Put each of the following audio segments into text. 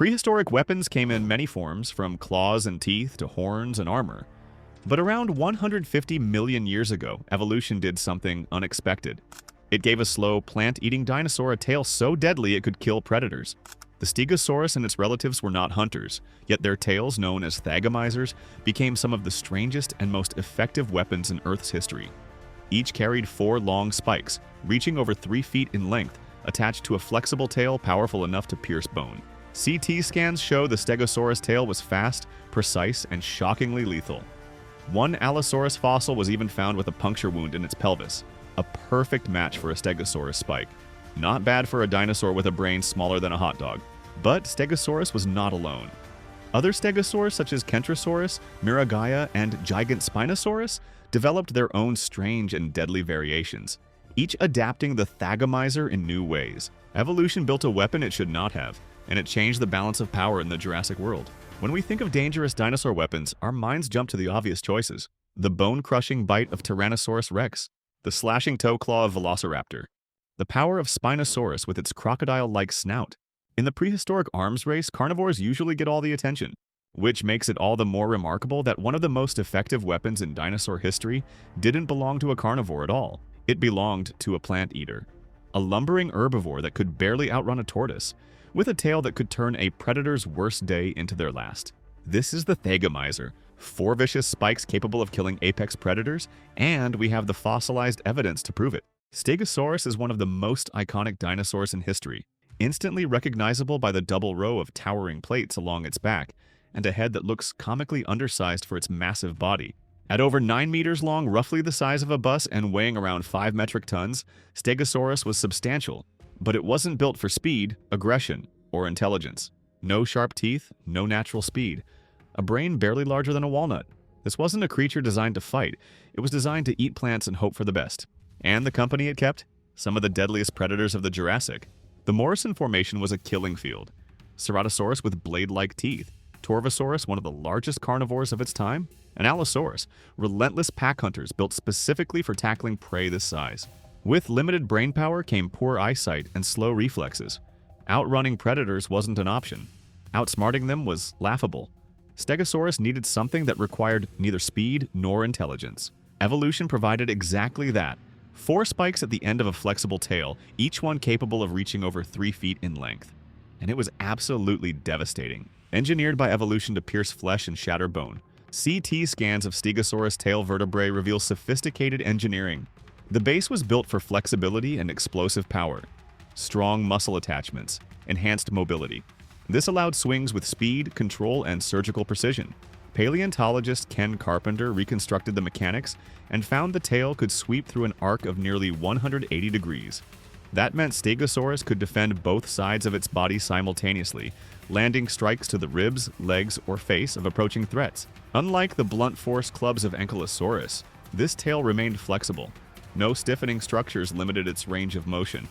Prehistoric weapons came in many forms, from claws and teeth to horns and armor. But around 150 million years ago, evolution did something unexpected. It gave a slow, plant-eating dinosaur a tail so deadly it could kill predators. The Stegosaurus and its relatives were not hunters, yet their tails, known as thagomizers, became some of the strangest and most effective weapons in Earth's history. Each carried 4 long spikes, reaching over 3 feet in length, attached to a flexible tail powerful enough to pierce bone. CT scans show the Stegosaurus tail was fast, precise, and shockingly lethal. One Allosaurus fossil was even found with a puncture wound in its pelvis, a perfect match for a Stegosaurus spike. Not bad for a dinosaur with a brain smaller than a hot dog. But Stegosaurus was not alone. Other stegosaurs such as Kentrosaurus, Miragaia, and Gigantspinosaurus developed their own strange and deadly variations, each adapting the thagomizer in new ways. Evolution built a weapon it should not have, and it changed the balance of power in the Jurassic world. When we think of dangerous dinosaur weapons, our minds jump to the obvious choices. The bone-crushing bite of Tyrannosaurus rex, the slashing toe claw of Velociraptor, the power of Spinosaurus with its crocodile-like snout. In the prehistoric arms race, carnivores usually get all the attention, which makes it all the more remarkable that one of the most effective weapons in dinosaur history didn't belong to a carnivore at all. It belonged to a plant eater, a lumbering herbivore that could barely outrun a tortoise, with a tail that could turn a predator's worst day into their last. This is the thagomizer, 4 vicious spikes capable of killing apex predators, and we have the fossilized evidence to prove it. Stegosaurus is one of the most iconic dinosaurs in history, instantly recognizable by the double row of towering plates along its back, and a head that looks comically undersized for its massive body. At over 9 meters long, roughly the size of a bus, and weighing around 5 metric tons, Stegosaurus was substantial, but it wasn't built for speed, aggression, or intelligence. No sharp teeth, no natural speed. A brain barely larger than a walnut. This wasn't a creature designed to fight. It was designed to eat plants and hope for the best. And the company it kept? Some of the deadliest predators of the Jurassic. The Morrison Formation was a killing field. Ceratosaurus with blade-like teeth. Torvosaurus, one of the largest carnivores of its time. And Allosaurus, relentless pack hunters built specifically for tackling prey this size. With limited brain power came poor eyesight and slow reflexes. Outrunning predators wasn't an option. Outsmarting them was laughable. Stegosaurus needed something that required neither speed nor intelligence. Evolution provided exactly that. 4 spikes at the end of a flexible tail, each one capable of reaching over 3 feet in length. And it was absolutely devastating. Engineered by evolution to pierce flesh and shatter bone, CT scans of Stegosaurus tail vertebrae reveal sophisticated engineering. The base was built for flexibility and explosive power, strong muscle attachments, enhanced mobility. This allowed swings with speed, control, and surgical precision. Paleontologist Ken Carpenter reconstructed the mechanics and found the tail could sweep through an arc of nearly 180 degrees. That meant Stegosaurus could defend both sides of its body simultaneously, landing strikes to the ribs, legs, or face of approaching threats. Unlike the blunt force clubs of Ankylosaurus, this tail remained flexible. No stiffening structures limited its range of motion.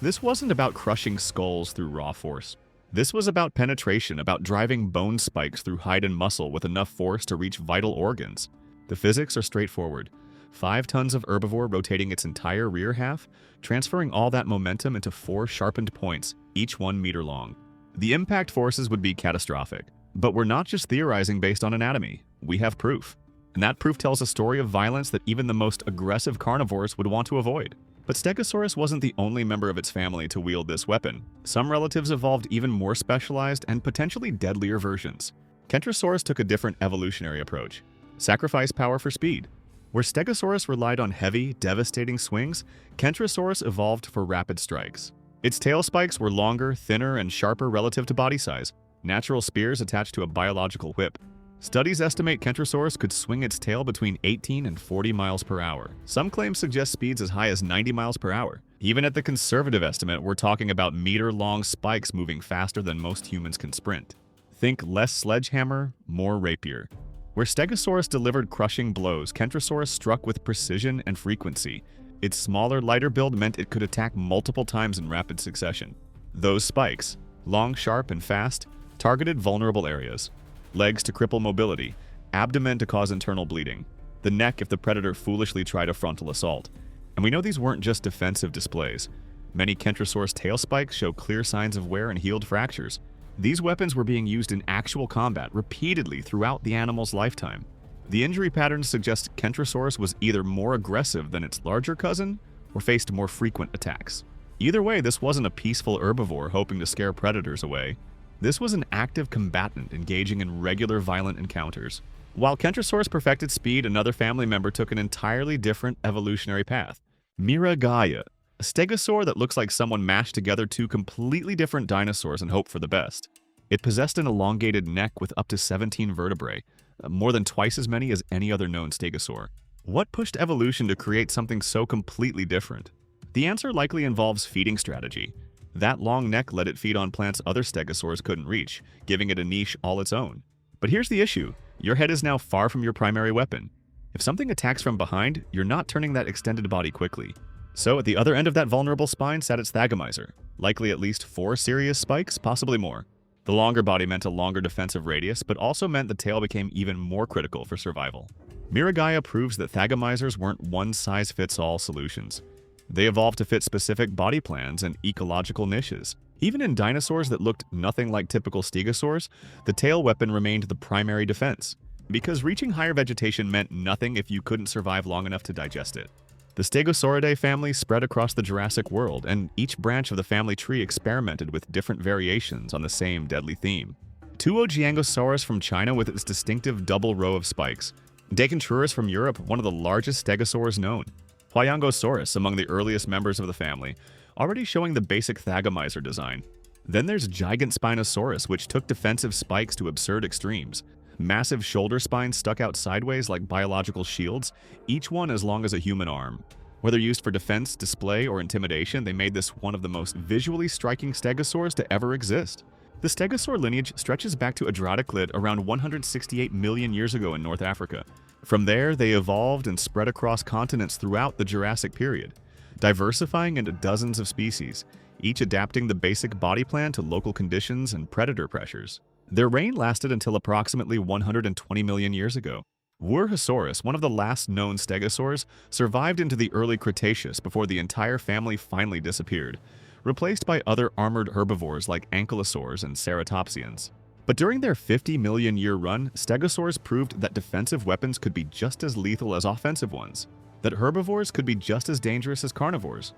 This wasn't about crushing skulls through raw force. This was about penetration, about driving bone spikes through hide and muscle with enough force to reach vital organs. The physics are straightforward. 5 tons of herbivore rotating its entire rear half, transferring all that momentum into 4 sharpened points, each 1 meter long. The impact forces would be catastrophic. But we're not just theorizing based on anatomy. We have proof. And that proof tells a story of violence that even the most aggressive carnivores would want to avoid. But Stegosaurus wasn't the only member of its family to wield this weapon. Some relatives evolved even more specialized and potentially deadlier versions. Kentrosaurus took a different evolutionary approach. Sacrifice power for speed. Where Stegosaurus relied on heavy, devastating swings, Kentrosaurus evolved for rapid strikes. Its tail spikes were longer, thinner, and sharper relative to body size. Natural spears attached to a biological whip. Studies estimate Kentrosaurus could swing its tail between 18 and 40 miles per hour. Some claims suggest speeds as high as 90 miles per hour. Even at the conservative estimate, we're talking about meter-long spikes moving faster than most humans can sprint. Think less sledgehammer, more rapier. Where Stegosaurus delivered crushing blows, Kentrosaurus struck with precision and frequency. Its smaller, lighter build meant it could attack multiple times in rapid succession. Those spikes, long, sharp, and fast, targeted vulnerable areas. Legs to cripple mobility, abdomen to cause internal bleeding, the neck if the predator foolishly tried a frontal assault. And we know these weren't just defensive displays. Many Kentrosaurus tail spikes show clear signs of wear and healed fractures. These weapons were being used in actual combat repeatedly throughout the animal's lifetime. The injury patterns suggest Kentrosaurus was either more aggressive than its larger cousin or faced more frequent attacks. Either way, this wasn't a peaceful herbivore hoping to scare predators away. This was an active combatant engaging in regular violent encounters. While Kentrosaurus perfected speed, another family member took an entirely different evolutionary path. Miragaia, a stegosaur that looks like someone mashed together two completely different dinosaurs and hoped for the best. It possessed an elongated neck with up to 17 vertebrae, more than twice as many as any other known stegosaur. What pushed evolution to create something so completely different? The answer likely involves feeding strategy. That long neck let it feed on plants other stegosaurs couldn't reach, giving it a niche all its own. But here's the issue. Your head is now far from your primary weapon. If something attacks from behind, you're not turning that extended body quickly. So at the other end of that vulnerable spine sat its thagomizer, likely at least 4 serious spikes, possibly more. The longer body meant a longer defensive radius, but also meant the tail became even more critical for survival. Miragaia proves that thagomizers weren't one-size-fits-all solutions. They evolved to fit specific body plans and ecological niches. Even in dinosaurs that looked nothing like typical stegosaurs, the tail weapon remained the primary defense, because reaching higher vegetation meant nothing if you couldn't survive long enough to digest it. The Stegosauridae family spread across the Jurassic world, and each branch of the family tree experimented with different variations on the same deadly theme. Gigantspinosaurus from China with its distinctive double row of spikes. Kentrosaurus from Europe, one of the largest stegosaurs known. Allosaurus, among the earliest members of the family, already showing the basic thagomizer design. Then there's Gigantspinosaurus, which took defensive spikes to absurd extremes. Massive shoulder spines stuck out sideways like biological shields, each one as long as a human arm. Whether used for defense, display, or intimidation, they made this one of the most visually striking stegosaurs to ever exist. The stegosaur lineage stretches back to Adratoclid around 168 million years ago in North Africa. From there, they evolved and spread across continents throughout the Jurassic period, diversifying into dozens of species, each adapting the basic body plan to local conditions and predator pressures. Their reign lasted until approximately 120 million years ago. Wuerhosaurus, one of the last known stegosaurs, survived into the early Cretaceous before the entire family finally disappeared, replaced by other armored herbivores like ankylosaurs and ceratopsians. But during their 50 million year run, stegosaurs proved that defensive weapons could be just as lethal as offensive ones, that herbivores could be just as dangerous as carnivores,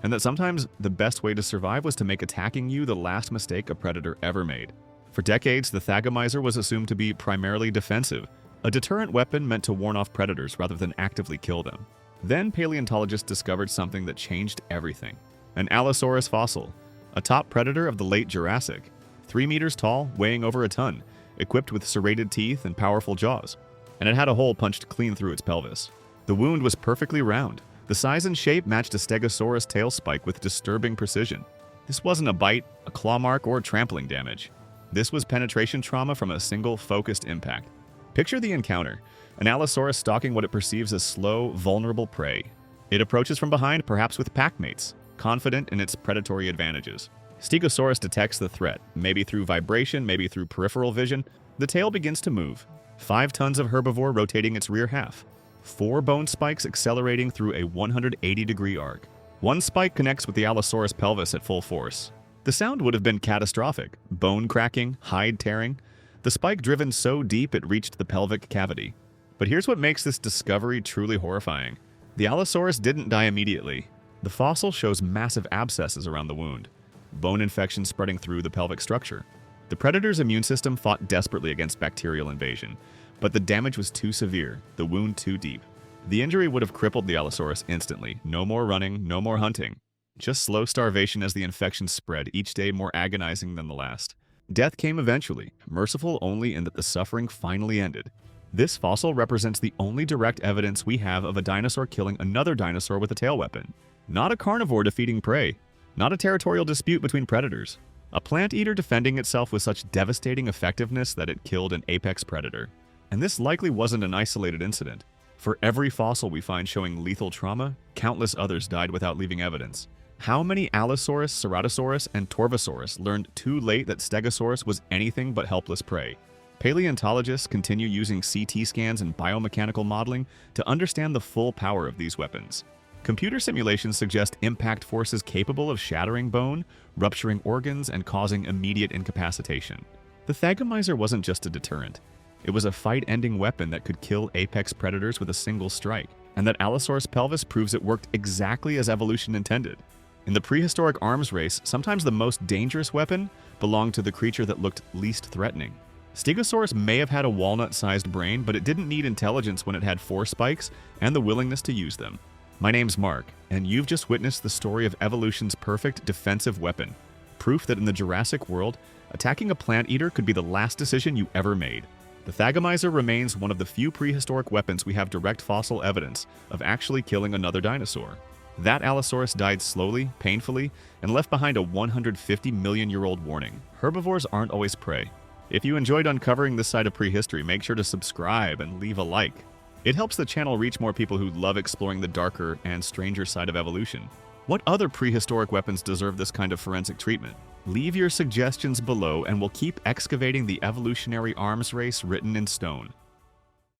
and that sometimes the best way to survive was to make attacking you the last mistake a predator ever made. For decades, the thagomizer was assumed to be primarily defensive, a deterrent weapon meant to warn off predators rather than actively kill them. Then paleontologists discovered something that changed everything. An Allosaurus fossil, a top predator of the late Jurassic, 3 meters tall, weighing over a ton, equipped with serrated teeth and powerful jaws, and it had a hole punched clean through its pelvis. The wound was perfectly round. The size and shape matched a Stegosaurus tail spike with disturbing precision. This wasn't a bite, a claw mark, or trampling damage. This was penetration trauma from a single focused impact. Picture the encounter, an Allosaurus stalking what it perceives as slow, vulnerable prey. It approaches from behind, perhaps with packmates, confident in its predatory advantages. Stegosaurus detects the threat, maybe through vibration, maybe through peripheral vision. The tail begins to move. 5 tons of herbivore rotating its rear half. 4 bone spikes accelerating through a 180-degree arc. One spike connects with the Allosaurus pelvis at full force. The sound would have been catastrophic. Bone cracking, hide tearing. The spike driven so deep it reached the pelvic cavity. But here's what makes this discovery truly horrifying. The Allosaurus didn't die immediately. The fossil shows massive abscesses around the wound, bone infection spreading through the pelvic structure. The predator's immune system fought desperately against bacterial invasion, but the damage was too severe, the wound too deep. The injury would have crippled the Allosaurus instantly. No more running, no more hunting. Just slow starvation as the infection spread, each day more agonizing than the last. Death came eventually, merciful only in that the suffering finally ended. This fossil represents the only direct evidence we have of a dinosaur killing another dinosaur with a tail weapon. Not a carnivore defeating prey. Not a territorial dispute between predators. A plant eater defending itself with such devastating effectiveness that it killed an apex predator. And this likely wasn't an isolated incident. For every fossil we find showing lethal trauma, countless others died without leaving evidence. How many Allosaurus, Ceratosaurus, and Torvosaurus learned too late that Stegosaurus was anything but helpless prey? Paleontologists continue using CT scans and biomechanical modeling to understand the full power of these weapons. Computer simulations suggest impact forces capable of shattering bone, rupturing organs, and causing immediate incapacitation. The thagomizer wasn't just a deterrent. It was a fight-ending weapon that could kill apex predators with a single strike, and that Allosaurus pelvis proves it worked exactly as evolution intended. In the prehistoric arms race, sometimes the most dangerous weapon belonged to the creature that looked least threatening. Stegosaurus may have had a walnut-sized brain, but it didn't need intelligence when it had 4 spikes and the willingness to use them. My name's Mark, and you've just witnessed the story of evolution's perfect defensive weapon. Proof that in the Jurassic world, attacking a plant eater could be the last decision you ever made. The thagomizer remains one of the few prehistoric weapons we have direct fossil evidence of actually killing another dinosaur. That Allosaurus died slowly, painfully, and left behind a 150 million-year-old warning. Herbivores aren't always prey. If you enjoyed uncovering this side of prehistory, make sure to subscribe and leave a like. It helps the channel reach more people who love exploring the darker and stranger side of evolution. What other prehistoric weapons deserve this kind of forensic treatment? Leave your suggestions below and we'll keep excavating the evolutionary arms race written in stone.